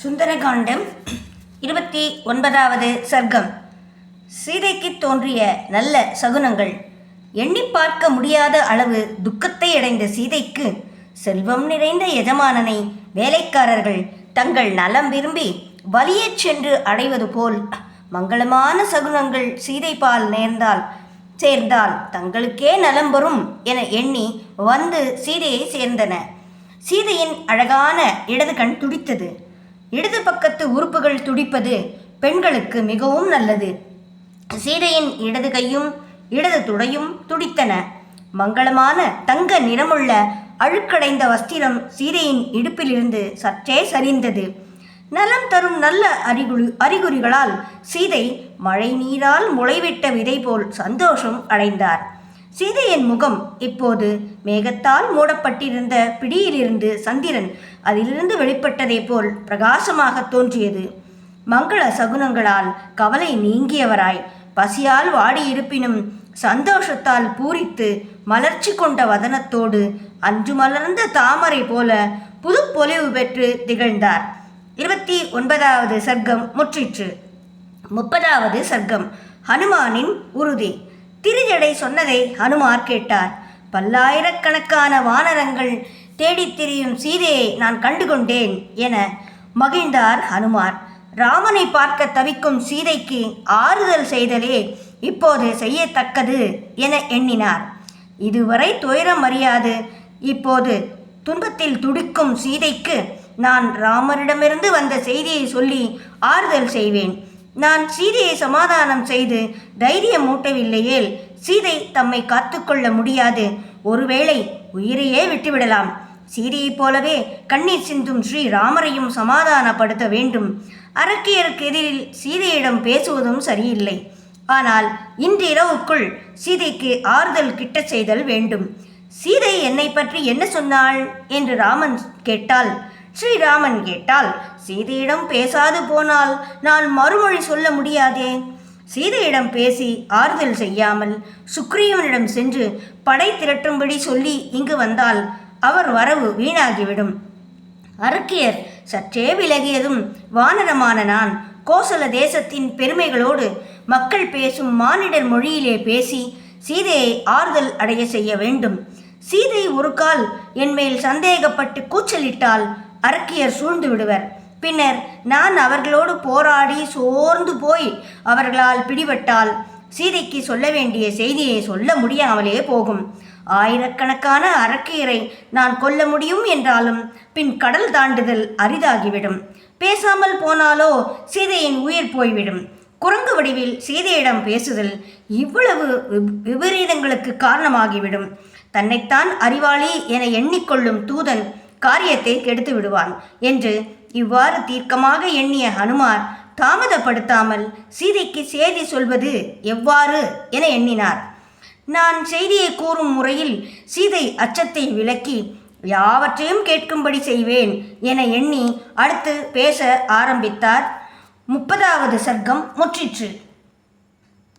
சுந்தரகாண்டம் 29வது சர்க்கம். சீதைக்கு தோன்றிய நல்ல சகுனங்கள். எண்ணி பார்க்க முடியாத அளவு துக்கத்தை அடைந்த சீதைக்கு செல்வம் நிறைந்த எஜமானனை வேலைக்காரர்கள் தங்கள் நலம் விரும்பி வலியச் சென்று அடைவது போல் மங்களமான சகுனங்கள் சீதைபால் சேர்ந்தால் தங்களுக்கே நலம் வரும் என எண்ணி வந்து சீதையை சேர்ந்தன. சீதையின் அழகான இடது கண் துடித்தது. இடது பக்கத்து உறுப்புகள் துடிப்பது பெண்களுக்கு மிகவும் நல்லது. சீதையின் இடது கையும் இடது துடையும் துடித்தன. மங்களமான தங்க நிறமுள்ள அழுக்கடைந்த வஸ்திரம் சீதையின் இடுப்பிலிருந்து சற்றே சரிந்தது. நலம் தரும் நல்ல அறிகுறிகளால் சீதை மழை நீரால் முளைவிட்ட விதை போல் சந்தோஷம் அடைந்தார். சீதையின் முகம் இப்போது மேகத்தால் மூடப்பட்டிருந்த பிடியிலிருந்து சந்திரன் அதிலிருந்து வெளிப்பட்டதை போல் பிரகாசமாக தோன்றியது. மங்கள சகுனங்களால் கவலை நீங்கியவராய் பசியால் வாடியிருப்பினும் சந்தோஷத்தால் பூரித்து மலர்ச்சி கொண்ட வதனத்தோடு அன்று மலர்ந்த தாமரை போல புது பொலிவு பெற்று திகழ்ந்தார். 29வது சர்க்கம் முற்றிற்று. 30வது சர்க்கம். ஹனுமானின் உறுதி. திருஜடை சொன்னதை ஹனுமார் கேட்டார். பல்லாயிரக்கணக்கான வானரங்கள் தேடித் திரியும் சீதையை நான் கண்டுகொண்டேன் என மகிழ்ந்தார் ஹனுமார். ராமனை பார்க்க தவிக்கும் சீதைக்கு ஆறுதல் செய்தலே இப்போது செய்யத்தக்கது என எண்ணினார். இதுவரை துயரம் அறியாது இப்போது துன்பத்தில் துடிக்கும் சீதைக்கு நான் ராமரிடமிருந்து வந்த செய்தியை சொல்லி ஆறுதல் செய்வேன். நான் சீதையை சமாதானம் செய்து தைரியம் மூட்டவில்லையேல் சீதை தம்மை காத்துக்கொள்ள முடியாது. ஒருவேளை உயிரையே விட்டுவிடலாம். சீதையைப் போலவே கண்ணீர் சிந்தும் ஸ்ரீராமரையும் சமாதானப்படுத்த வேண்டும். அரக்கியருக்கு எதிரில் சீதையிடம் பேசுவதும் சரியில்லை. ஆனால் இன்று இரவுக்குள் சீதைக்கு ஆறுதல் கிட்ட செய்தல் வேண்டும். சீதை என்னை பற்றி என்ன சொன்னாள் என்று ஸ்ரீராமன் கேட்டால் சீதையிடம் பேசாது போனால் நான் மறுமொழி சொல்ல முடியாதே. சீதையிடம் பேசி ஆறுதல் செய்யாமல் சுக்ரீவனிடம் சென்று படை திரட்டும்படி சொல்லி இங்கு வந்தால் அவர் வரவு வீணாகிவிடும். அரக்கியர் சற்றே விலகியதும் வானரமான நான் கோசல தேசத்தின் பெருமைகளோடு மக்கள் பேசும் மானிடர் மொழியிலே பேசி சீதையை ஆறுதல் அடைய செய்ய வேண்டும். சீதை ஒரு கால் என்மேல் சந்தேகப்பட்டு கூச்சலிட்டால் அரக்கியர் சூழ்ந்து விடுவர். பின்னர் நான் அவர்களோடு போராடி சோர்ந்து போய் அவர்களால் பிடிபட்டால் சீதைக்கு சொல்ல வேண்டிய செய்தியை சொல்ல முடியாமலே போகும். ஆயிரக்கணக்கான அரக்கியரை நான் கொல்ல முடியும் என்றாலும் பின் கடல் தாண்டுதல் அரிதாகிவிடும். பேசாமல் போனாலோ சீதையின் உயிர் போய்விடும். குரங்கு வடிவில் சீதையிடம் பேசுதல் இவ்வளவு விபரீதங்களுக்கு காரணமாகிவிடும். தன்னைத்தான் அறிவாளி என எண்ணிக்கொள்ளும் தூதன் காரியத்தை கெடுத்து விடுவான் என்று இவ்வாறு தீர்க்கமாக எண்ணிய ஹனுமார் தாமதப்படுத்தாமல் சீதைக்கு செய்தி சொல்வது எவ்வாறு என எண்ணினார். நான் செய்தியை கூறும் முறையில் சீதை அச்சத்தை விலக்கி யாவற்றையும் கேட்கும்படி செய்வேன் என எண்ணி அடுத்து பேச ஆரம்பித்தார். 30வது சர்க்கம் முற்றிற்று.